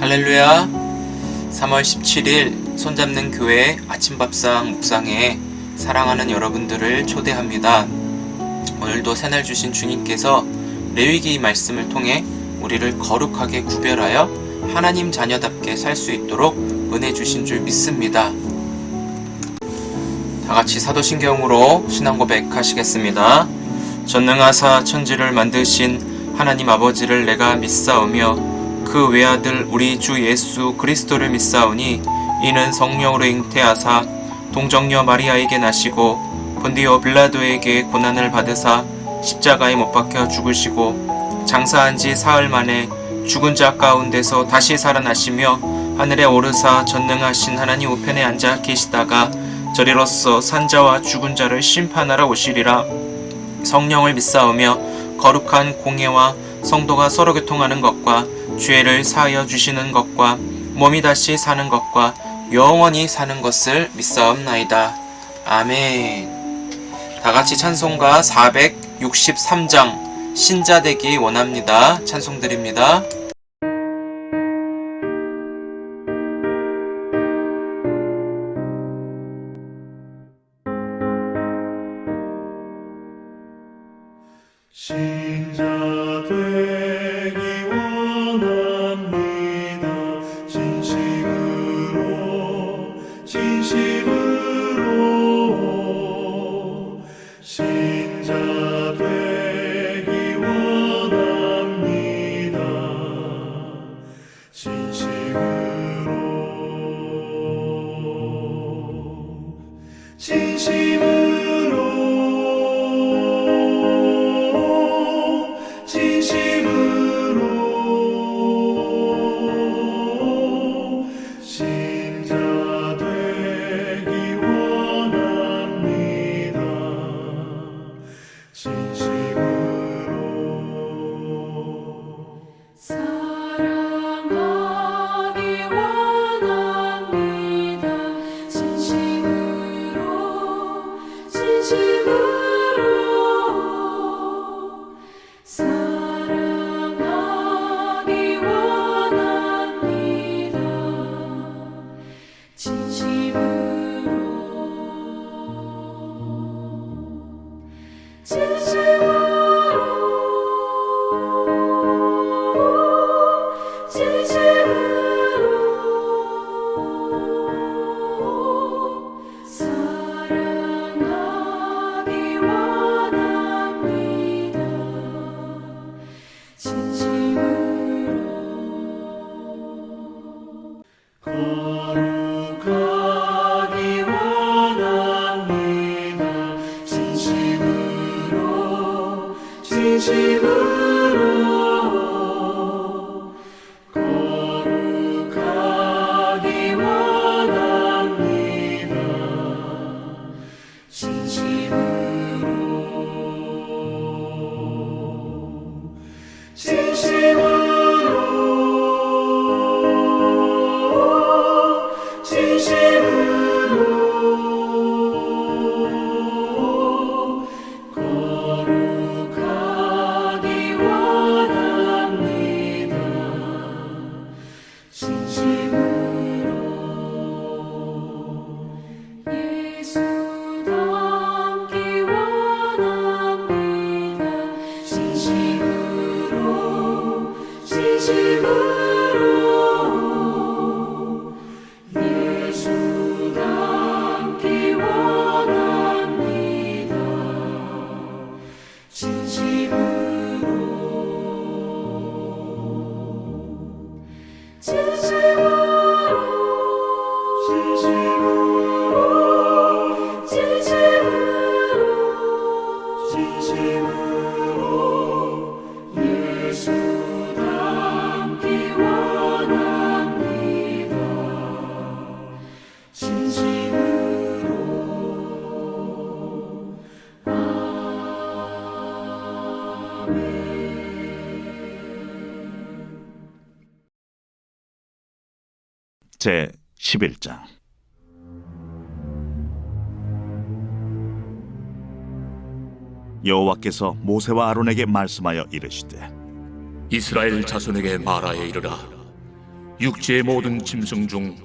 할렐루야. 3월 17일 손잡는 교회 아침밥상 묵상에 사랑하는 여러분들을 초대합니다. 오늘도 새날 주신 주님께서 레위기 말씀을 통해 우리를 거룩하게 구별하여 하나님 자녀답게 살 수 있도록 은혜 주신 줄 믿습니다. 다같이 사도신경으로 신앙 고백하시겠습니다. 전능하사 천지를 만드신 하나님 아버지를 내가 믿사오며 그 외아들 우리 주 예수 그리스도를 믿사오니 이는 성령으로 잉태하사 동정녀 마리아에게 나시고 본디오 빌라도에게 고난을 받으사 십자가에 못 박혀 죽으시고 장사한 지 사흘 만에 죽은 자 가운데서 다시 살아나시며 하늘에 오르사 전능하신 하나님 우편에 앉아 계시다가 저리로서 산자와 죽은 자를 심판하러 오시리라. 성령을 믿사오며 거룩한 공예와 성도가 서로 교통하는 것과 죄를 사하여 주시는 것과 몸이 다시 사는 것과 영원히 사는 것을 믿사옵나이다. 아멘. 다같이 찬송가 463장 신자 되기 원합니다. 찬송 드립니다. 신자 되기 원합니다. 진심으로 신자 되기 원합니다. 진심으로 신자 되기 원합니다. 진심으로 사랑하기 원합니다. 진심으로 사랑하기 원합니다. 거룩하기 원합니다. 진심으로 거룩하기 원합니다. 예수 닮기 원합니다. 진심으로 예수 닮기 원합니다. 제 11장. 여호와께서 모세와 아론에게 말씀하여 이르시되 이스라엘 자손에게 말하여 이르라. 육지의 모든 짐승 중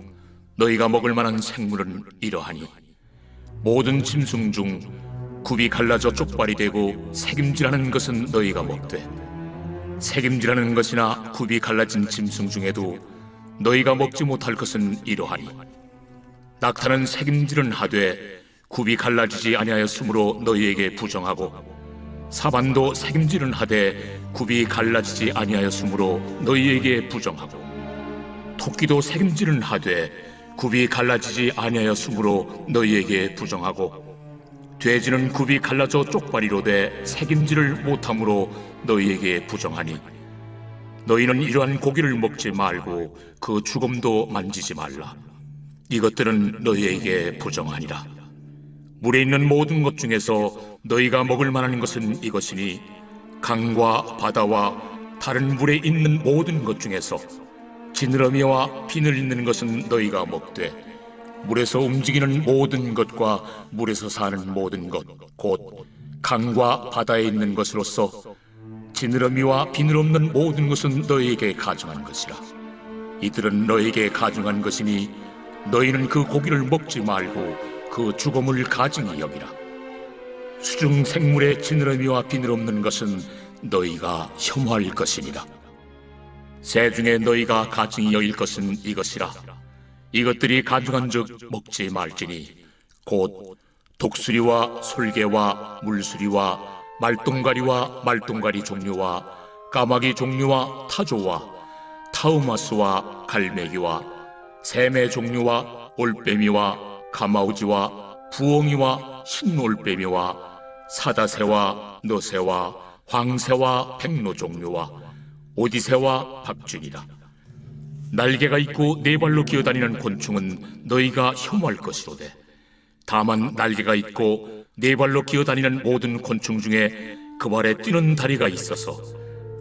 너희가 먹을 만한 생물은 이러하니 모든 짐승 중 굽이 갈라져 쪽발이 되고 새김질하는 것은 너희가 먹되 새김질하는 것이나 굽이 갈라진 짐승 중에도 너희가 먹지 못할 것은 이러하니 낙타는 새김질은 하되 굽이 갈라지지 아니하였으므로 너희에게 부정하고 사반도 새김질은 하되 굽이 갈라지지 아니하였으므로 너희에게 부정하고 토끼도 새김질은 하되 굽이 갈라지지 아니하였으므로 너희에게 부정하고 돼지는 굽이 갈라져 쪽발이로되 새김질을 못함으로 너희에게 부정하니 너희는 이러한 고기를 먹지 말고 그 죽음도 만지지 말라. 이것들은 너희에게 부정하니라. 물에 있는 모든 것 중에서 너희가 먹을 만한 것은 이것이니 강과 바다와 다른 물에 있는 모든 것 중에서 지느러미와 비늘 있는 것은 너희가 먹되 물에서 움직이는 모든 것과 물에서 사는 모든 것 곧 강과 바다에 있는 것으로서 지느러미와 비늘 없는 모든 것은 너희에게 가증한 것이라. 이들은 너희에게 가증한 것이니 너희는 그 고기를 먹지 말고 그 죽음을 가증히 여기라. 수중 생물의 지느러미와 비늘 없는 것은 너희가 혐오할 것이니라. 새 중에 너희가 가증히 여길 것은 이것이라. 이것들이 가증한즉 먹지 말지니 곧 독수리와 솔개와 물수리와 말똥가리와 말똥가리 종류와 까마귀 종류와 타조와 타우마스와 갈매기와 샘의 종류와 올빼미와 가마우지와 부엉이와 흰올빼미와 사다새와 너새와 황새와 백로 종류와 오디새와 박쥐니라. 날개가 있고 네 발로 기어다니는 곤충은 너희가 혐오할 것이로되 다만 날개가 있고 네 발로 기어다니는 모든 곤충 중에 그 발에 뛰는 다리가 있어서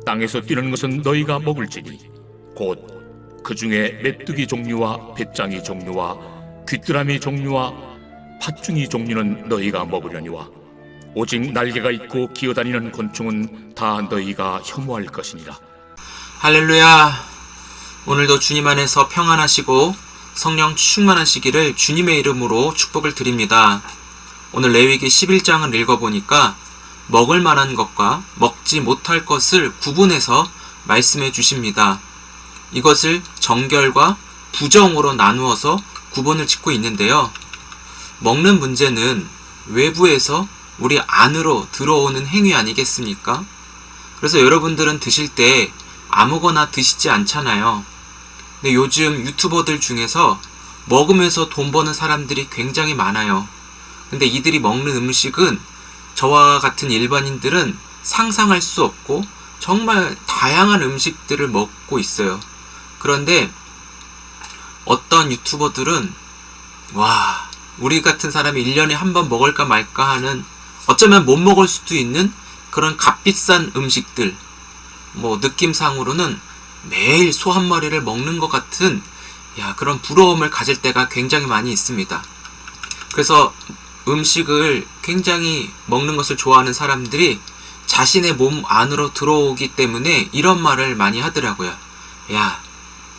땅에서 뛰는 것은 너희가 먹을지니 곧 그 중에 메뚜기 종류와 배짱이 종류와 귀뚜라미 종류와 팥중이 종류는 너희가 먹으려니와 오직 날개가 있고 기어다니는 곤충은 다 너희가 혐오할 것이니라. 할렐루야. 오늘도 주님 안에서 평안하시고 성령 충만하시기를 주님의 이름으로 축복을 드립니다. 오늘 레위기 11장을 읽어보니까 먹을 만한 것과 먹지 못할 것을 구분해서 말씀해 주십니다. 이것을 정결과 부정으로 나누어서 구분을 짓고 있는데요. 먹는 문제는 외부에서 우리 안으로 들어오는 행위 아니겠습니까? 그래서 여러분들은 드실 때 아무거나 드시지 않잖아요. 근데 요즘 유튜버들 중에서 먹으면서 돈 버는 사람들이 굉장히 많아요. 근데 이들이 먹는 음식은 저와 같은 일반인들은 상상할 수 없고 정말 다양한 음식들을 먹고 있어요. 그런데 어떤 유튜버들은 와, 우리 같은 사람이 1년에 한 번 먹을까 말까 하는, 어쩌면 못 먹을 수도 있는 그런 값비싼 음식들, 느낌상으로는 매일 소 한 마리를 먹는 것 같은 그런 부러움을 가질 때가 굉장히 많이 있습니다. 그래서 음식을 굉장히 먹는 것을 좋아하는 사람들이 자신의 몸 안으로 들어오기 때문에 이런 말을 많이 하더라고요. 야,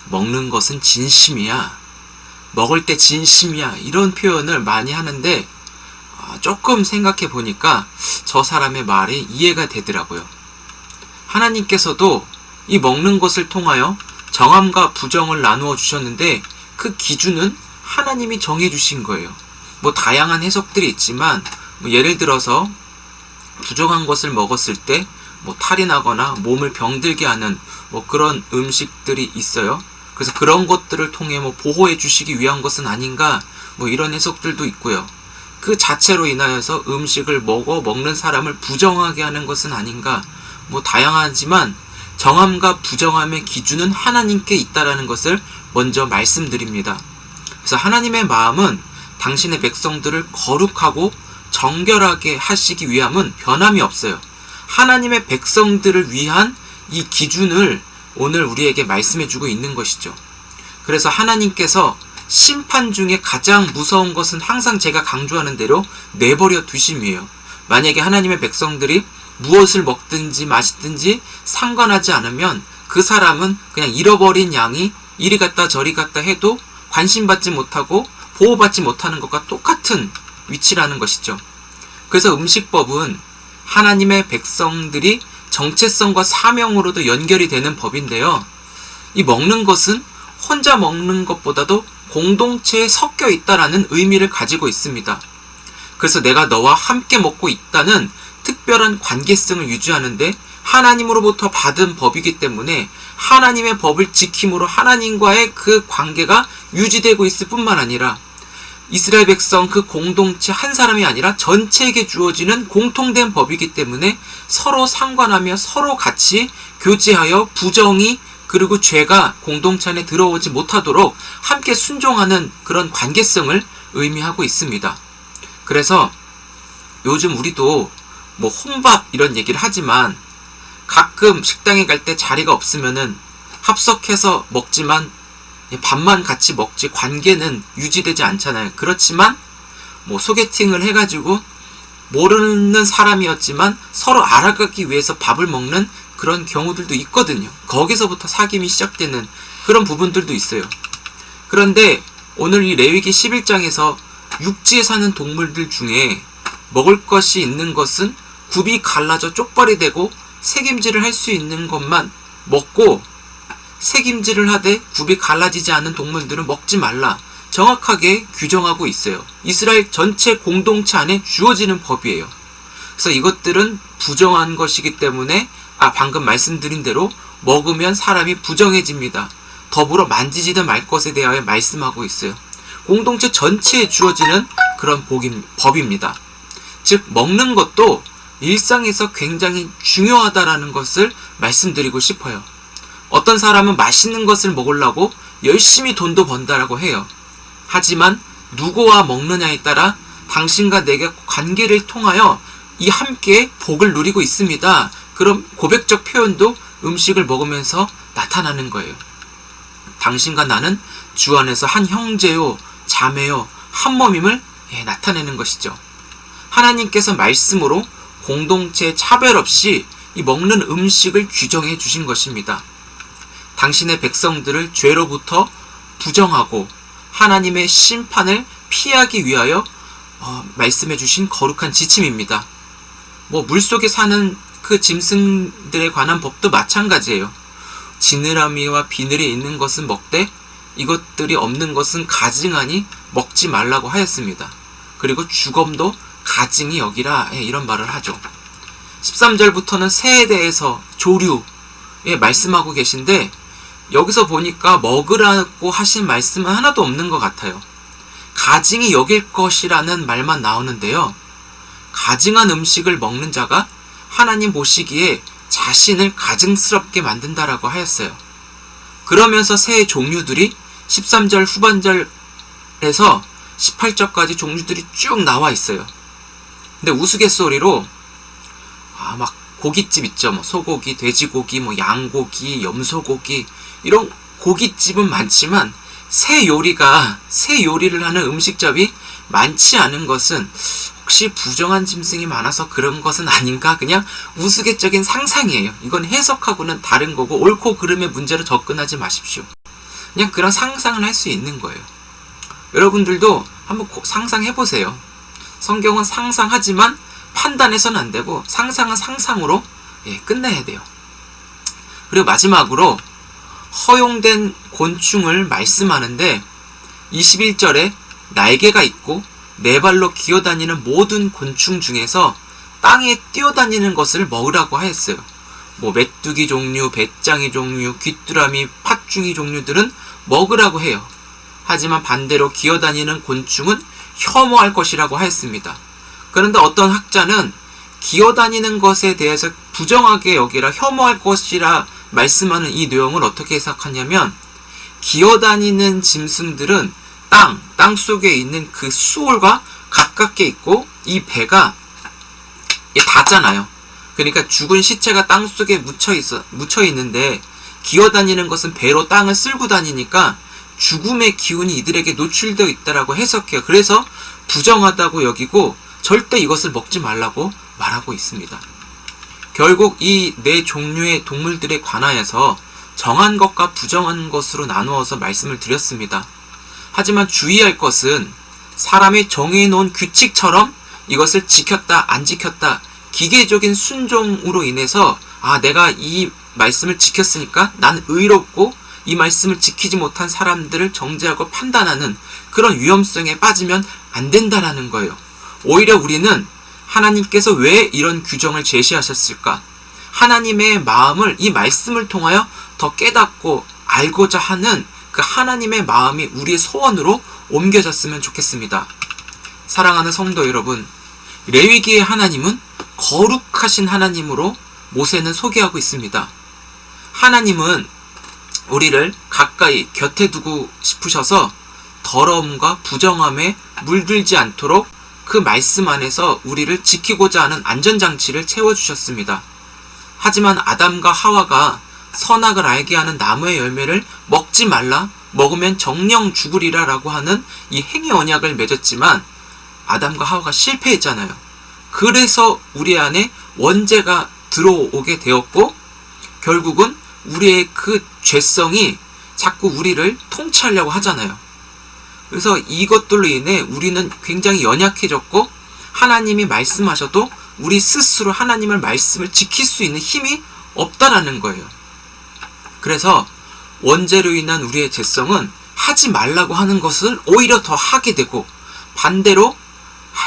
먹는 것은 진심이야. 먹을 때 진심이야. 이런 표현을 많이 하는데 조금 생각해 보니까 저 사람의 말이 이해가 되더라고요. 하나님께서도 이 먹는 것을 통하여 정함과 부정을 나누어 주셨는데 그 기준은 하나님이 정해 주신 거예요. 다양한 해석들이 있지만 예를 들어서 부정한 것을 먹었을 때 탈이 나거나 몸을 병들게 하는 그런 음식들이 있어요. 그래서 그런 것들을 통해 보호해 주시기 위한 것은 아닌가, 이런 해석들도 있고요. 그 자체로 인하여서 음식을 먹는 사람을 부정하게 하는 것은 아닌가, 다양하지만 정함과 부정함의 기준은 하나님께 있다라는 것을 먼저 말씀드립니다. 그래서 하나님의 마음은 당신의 백성들을 거룩하고 정결하게 하시기 위함은 변함이 없어요. 하나님의 백성들을 위한 이 기준을 오늘 우리에게 말씀해주고 있는 것이죠. 그래서 하나님께서 심판 중에 가장 무서운 것은 항상 제가 강조하는 대로 내버려 두심이에요. 만약에 하나님의 백성들이 무엇을 먹든지 마시든지 상관하지 않으면 그 사람은 그냥 잃어버린 양이 이리 갔다 저리 갔다 해도 관심받지 못하고 보호받지 못하는 것과 똑같은 위치라는 것이죠. 그래서 음식법은 하나님의 백성들이 정체성과 사명으로도 연결이 되는 법인데요. 이 먹는 것은 혼자 먹는 것보다도 공동체에 섞여 있다라는 의미를 가지고 있습니다. 그래서 내가 너와 함께 먹고 있다는 특별한 관계성을 유지하는데 하나님으로부터 받은 법이기 때문에 하나님의 법을 지킴으로 하나님과의 그 관계가 유지되고 있을 뿐만 아니라 이스라엘 백성 그 공동체 한 사람이 아니라 전체에게 주어지는 공통된 법이기 때문에 서로 상관하며 서로 같이 교제하여 부정이 그리고 죄가 공동체 안에 들어오지 못하도록 함께 순종하는 그런 관계성을 의미하고 있습니다. 그래서 요즘 우리도 뭐 혼밥 이런 얘기를 하지만 가끔 식당에 갈 때 자리가 없으면은 합석해서 먹지만 밥만 같이 먹지 관계는 유지되지 않잖아요. 그렇지만 뭐 소개팅을 해가지고 모르는 사람이었지만 서로 알아가기 위해서 밥을 먹는 그런 경우들도 있거든요. 거기서부터 사귐이 시작되는 그런 부분들도 있어요. 그런데 오늘 이 레위기 11장에서 육지에 사는 동물들 중에 먹을 것이 있는 것은 굽이 갈라져 쪽발이 되고 색임질을 할 수 있는 것만 먹고 색임질을 하되 굽이 갈라지지 않는 동물들은 먹지 말라 정확하게 규정하고 있어요. 이스라엘 전체 공동체 안에 주어지는 법이에요. 그래서 이것들은 부정한 것이기 때문에 방금 말씀드린 대로 먹으면 사람이 부정해집니다. 더불어 만지지도 말 것에 대하여 말씀하고 있어요. 공동체 전체에 주어지는 그런 법입니다. 즉 먹는 것도 일상에서 굉장히 중요하다라는 것을 말씀드리고 싶어요. 어떤 사람은 맛있는 것을 먹으려고 열심히 돈도 번다라고 해요. 하지만 누구와 먹느냐에 따라 당신과 내가 관계를 통하여 이 함께 복을 누리고 있습니다. 그런 고백적 표현도 음식을 먹으면서 나타나는 거예요. 당신과 나는 주 안에서 한 형제요, 자매요, 한 몸임을 나타내는 것이죠. 하나님께서 말씀으로 공동체 차별 없이 이 먹는 음식을 규정해 주신 것입니다. 당신의 백성들을 죄로부터 부정하고 하나님의 심판을 피하기 위하여 말씀해 주신 거룩한 지침입니다. 물속에 사는 그 짐승들에 관한 법도 마찬가지예요. 지느러미와 비늘이 있는 것은 먹되 이것들이 없는 것은 가증하니 먹지 말라고 하였습니다. 그리고 주검도 가증이 여기라 이런 말을 하죠. 13절부터는 새에 대해서 조류에 말씀하고 계신데 여기서 보니까 먹으라고 하신 말씀은 하나도 없는 것 같아요. 가증이 여길 것이라는 말만 나오는데요. 가증한 음식을 먹는 자가 하나님 보시기에 자신을 가증스럽게 만든다라고 하였어요. 그러면서 새의 종류들이 13절 후반절에서 18절까지 종류들이 쭉 나와 있어요. 근데 우스갯소리로 막 고깃집 있죠. 소고기, 돼지고기, 양고기, 염소고기 이런 고깃집은 많지만 새 요리를 하는 음식점이 많지 않은 것은 혹시 부정한 짐승이 많아서 그런 것은 아닌가? 그냥 우스갯적인 상상이에요. 이건 해석하고는 다른 거고 옳고 그름의 문제로 접근하지 마십시오. 그냥 그런 상상을 할 수 있는 거예요. 여러분들도 한번 상상해보세요. 성경은 상상하지만 판단해서는 안 되고 상상은 상상으로 끝내야 돼요. 그리고 마지막으로 허용된 곤충을 말씀하는데 21절에 날개가 있고 네 발로 기어다니는 모든 곤충 중에서 땅에 뛰어다니는 것을 먹으라고 하였어요. 메뚜기 종류, 배짱이 종류, 귀뚜라미, 팥중이 종류들은 먹으라고 해요. 하지만 반대로 기어다니는 곤충은 혐오할 것이라고 하였습니다. 그런데 어떤 학자는 기어다니는 것에 대해서 부정하게 여기라 혐오할 것이라 말씀하는 이 내용을 어떻게 해석하냐면 기어다니는 짐승들은 땅 속에 있는 그 수월과 가깝게 있고 이 배가 닿잖아요. 그러니까 죽은 시체가 땅 속에 묻혀 있는데 기어다니는 것은 배로 땅을 쓸고 다니니까 죽음의 기운이 이들에게 노출되어 있다라고 해석해요. 그래서 부정하다고 여기고 절대 이것을 먹지 말라고 말하고 있습니다. 결국 이 네 종류의 동물들에 관하여서 정한 것과 부정한 것으로 나누어서 말씀을 드렸습니다. 하지만 주의할 것은 사람이 정해놓은 규칙처럼 이것을 지켰다 안 지켰다 기계적인 순종으로 인해서 내가 이 말씀을 지켰으니까 난 의롭고 이 말씀을 지키지 못한 사람들을 정죄하고 판단하는 그런 위험성에 빠지면 안 된다라는 거예요. 오히려 우리는 하나님께서 왜 이런 규정을 제시하셨을까? 하나님의 마음을 이 말씀을 통하여 더 깨닫고 알고자 하는 그 하나님의 마음이 우리의 소원으로 옮겨졌으면 좋겠습니다. 사랑하는 성도 여러분, 레위기의 하나님은 거룩하신 하나님으로 모세는 소개하고 있습니다. 하나님은 우리를 가까이 곁에 두고 싶으셔서 더러움과 부정함에 물들지 않도록 그 말씀 안에서 우리를 지키고자 하는 안전장치를 채워주셨습니다. 하지만 아담과 하와가 선악을 알게 하는 나무의 열매를 먹지 말라, 먹으면 정령 죽으리라 라고 하는 이 행위 언약을 맺었지만 아담과 하와가 실패했잖아요. 그래서 우리 안에 원죄가 들어오게 되었고 결국은 우리의 그 죄성이 자꾸 우리를 통치하려고 하잖아요. 그래서 이것들로 인해 우리는 굉장히 연약해졌고 하나님이 말씀하셔도 우리 스스로 하나님의 말씀을 지킬 수 있는 힘이 없다라는 거예요. 그래서 원죄로 인한 우리의 죄성은 하지 말라고 하는 것을 오히려 더 하게 되고 반대로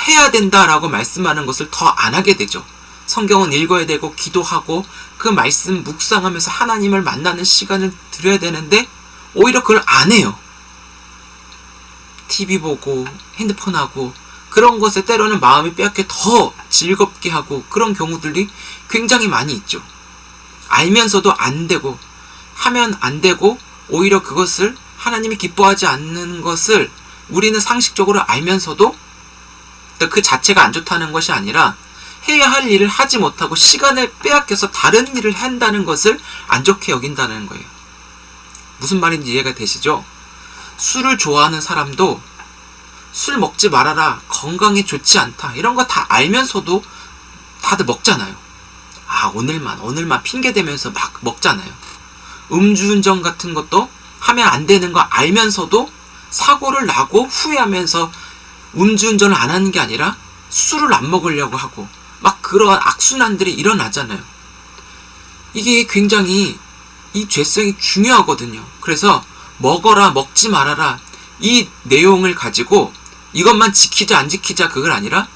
해야 된다라고 말씀하는 것을 더 안 하게 되죠. 성경은 읽어야 되고 기도하고 그 말씀 묵상하면서 하나님을 만나는 시간을 드려야 되는데 오히려 그걸 안 해요. TV 보고 핸드폰 하고 그런 것에 때로는 마음이 빼앗겨 더 즐겁게 하고 그런 경우들이 굉장히 많이 있죠. 알면서도 안 되고 하면 안 되고 오히려 그것을 하나님이 기뻐하지 않는 것을 우리는 상식적으로 알면서도 그 자체가 안 좋다는 것이 아니라 해야 할 일을 하지 못하고 시간을 빼앗겨서 다른 일을 한다는 것을 안 좋게 여긴다는 거예요. 무슨 말인지 이해가 되시죠? 술을 좋아하는 사람도 술 먹지 말아라, 건강에 좋지 않다 이런 거 다 알면서도 다들 먹잖아요. 오늘만 핑계대면서 막 먹잖아요. 음주운전 같은 것도 하면 안 되는 거 알면서도 사고를 나고 후회하면서 음주운전을 안 하는 게 아니라 술을 안 먹으려고 하고 막 그런 악순환들이 일어나잖아요. 이게 굉장히 이 죄성이 중요하거든요. 그래서 먹어라 먹지 말아라 이 내용을 가지고 이것만 지키자 안 지키자 그걸 아니라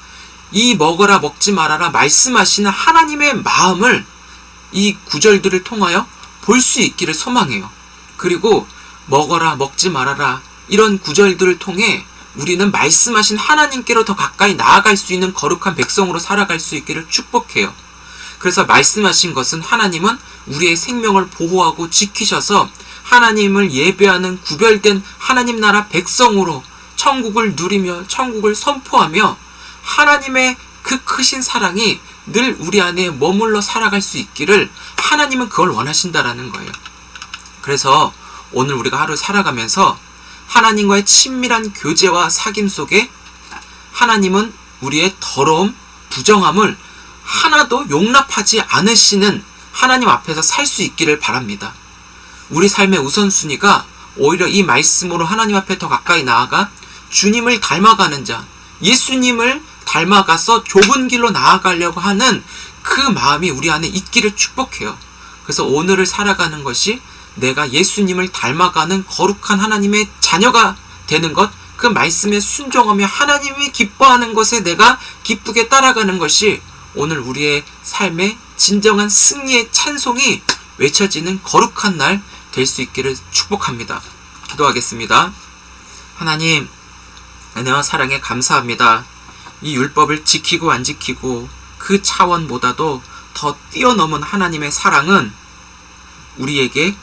이 먹어라 먹지 말아라 말씀하시는 하나님의 마음을 이 구절들을 통하여 볼 수 있기를 소망해요. 그리고 먹어라 먹지 말아라 이런 구절들을 통해 우리는 말씀하신 하나님께로 더 가까이 나아갈 수 있는 거룩한 백성으로 살아갈 수 있기를 축복해요. 그래서 말씀하신 것은 하나님은 우리의 생명을 보호하고 지키셔서 하나님을 예배하는 구별된 하나님 나라 백성으로 천국을 누리며 천국을 선포하며 하나님의 그 크신 사랑이 늘 우리 안에 머물러 살아갈 수 있기를 하나님은 그걸 원하신다라는 거예요. 그래서 오늘 우리가 하루 살아가면서 하나님과의 친밀한 교제와 사귐 속에 하나님은 우리의 더러움, 부정함을 하나도 용납하지 않으시는 하나님 앞에서 살 수 있기를 바랍니다. 우리 삶의 우선순위가 오히려 이 말씀으로 하나님 앞에 더 가까이 나아가 주님을 닮아가는 자, 예수님을 닮아가서 좁은 길로 나아가려고 하는 그 마음이 우리 안에 있기를 축복해요. 그래서 오늘을 살아가는 것이 내가 예수님을 닮아가는 거룩한 하나님의 자녀가 되는 것, 그 말씀에 순종하며 하나님이 기뻐하는 것에 내가 기쁘게 따라가는 것이 오늘 우리의 삶의 진정한 승리의 찬송이 외쳐지는 거룩한 날 될 수 있기를 축복합니다. 기도하겠습니다. 하나님, 은혜와 사랑에 감사합니다. 이 율법을 지키고 안 지키고 그 차원보다도 더 뛰어넘은 하나님의 사랑은 우리에게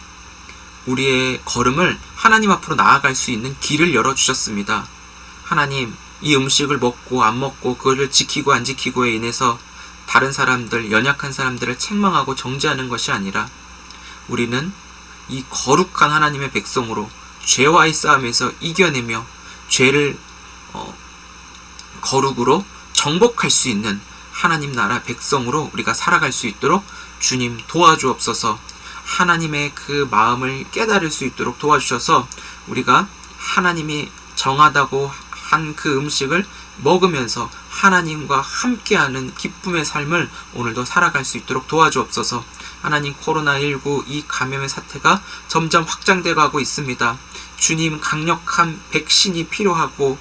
우리의 걸음을 하나님 앞으로 나아갈 수 있는 길을 열어주셨습니다. 하나님, 이 음식을 먹고 안 먹고 그것을 지키고 안 지키고에 인해서 다른 사람들, 연약한 사람들을 책망하고 정죄하는 것이 아니라 우리는 이 거룩한 하나님의 백성으로 죄와의 싸움에서 이겨내며 죄를 거룩으로 정복할 수 있는 하나님 나라 백성으로 우리가 살아갈 수 있도록 주님 도와주옵소서. 하나님의 그 마음을 깨달을 수 있도록 도와주셔서 우리가 하나님이 정하다고 한 그 음식을 먹으면서 하나님과 함께하는 기쁨의 삶을 오늘도 살아갈 수 있도록 도와주옵소서. 하나님, 코로나19 이 감염의 사태가 점점 확장되어 가고 있습니다. 주님, 강력한 백신이 필요하고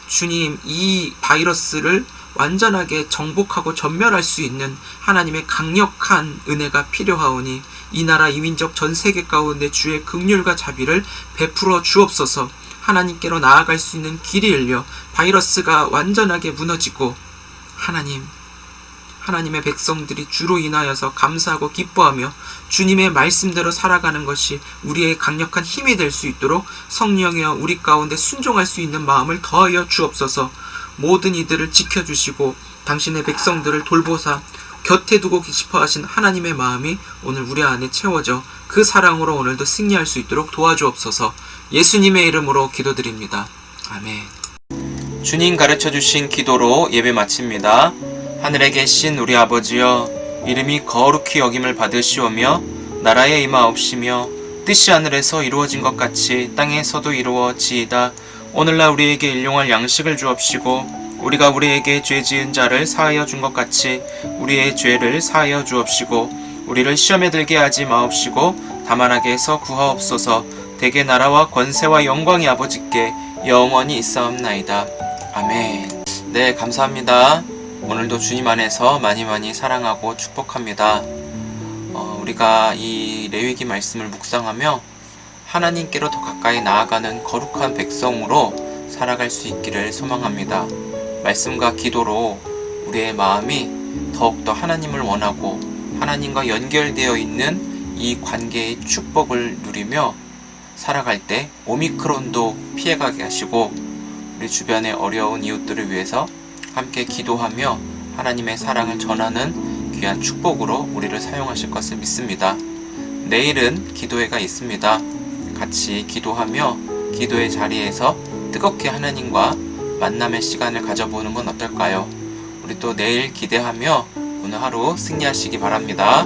주님, 이 바이러스를 완전하게 정복하고 전멸할 수 있는 하나님의 강력한 은혜가 필요하오니 이 나라 이민족 전 세계 가운데 주의 긍휼과 자비를 베풀어 주옵소서. 하나님께로 나아갈 수 있는 길이 열려 바이러스가 완전하게 무너지고 하나님의 백성들이 주로 인하여서 감사하고 기뻐하며 주님의 말씀대로 살아가는 것이 우리의 강력한 힘이 될 수 있도록 성령이여 우리 가운데 순종할 수 있는 마음을 더하여 주옵소서. 모든 이들을 지켜주시고 당신의 백성들을 돌보사 곁에 두고 싶어 하신 하나님의 마음이 오늘 우리 안에 채워져 그 사랑으로 오늘도 승리할 수 있도록 도와주옵소서. 예수님의 이름으로 기도드립니다. 아멘. 주님 가르쳐 주신 기도로 예배 마칩니다. 하늘에 계신 우리 아버지여, 이름이 거룩히 여김을 받으시오며 나라에 임하옵시며 뜻이 하늘에서 이루어진 것 같이 땅에서도 이루어지이다. 오늘날 우리에게 일용할 양식을 주옵시고 우리가 우리에게 죄 지은 자를 사하여 준 것 같이 우리의 죄를 사하여 주옵시고 우리를 시험에 들게 하지 마옵시고 다만하게 해서 구하옵소서. 대개 나라와 권세와 영광이 아버지께 영원히 있사옵나이다. 아멘. 네, 감사합니다. 오늘도 주님 안에서 많이 사랑하고 축복합니다. 우리가 이 레위기 말씀을 묵상하며 하나님께로 더 가까이 나아가는 거룩한 백성으로 살아갈 수 있기를 소망합니다. 말씀과 기도로 우리의 마음이 더욱더 하나님을 원하고 하나님과 연결되어 있는 이 관계의 축복을 누리며 살아갈 때 오미크론도 피해가게 하시고 우리 주변의 어려운 이웃들을 위해서 함께 기도하며 하나님의 사랑을 전하는 귀한 축복으로 우리를 사용하실 것을 믿습니다. 내일은 기도회가 있습니다. 같이 기도하며 기도의 자리에서 뜨겁게 하나님과 만남의 시간을 가져보는 건 어떨까요? 우리 또 내일 기대하며 오늘 하루 승리하시기 바랍니다.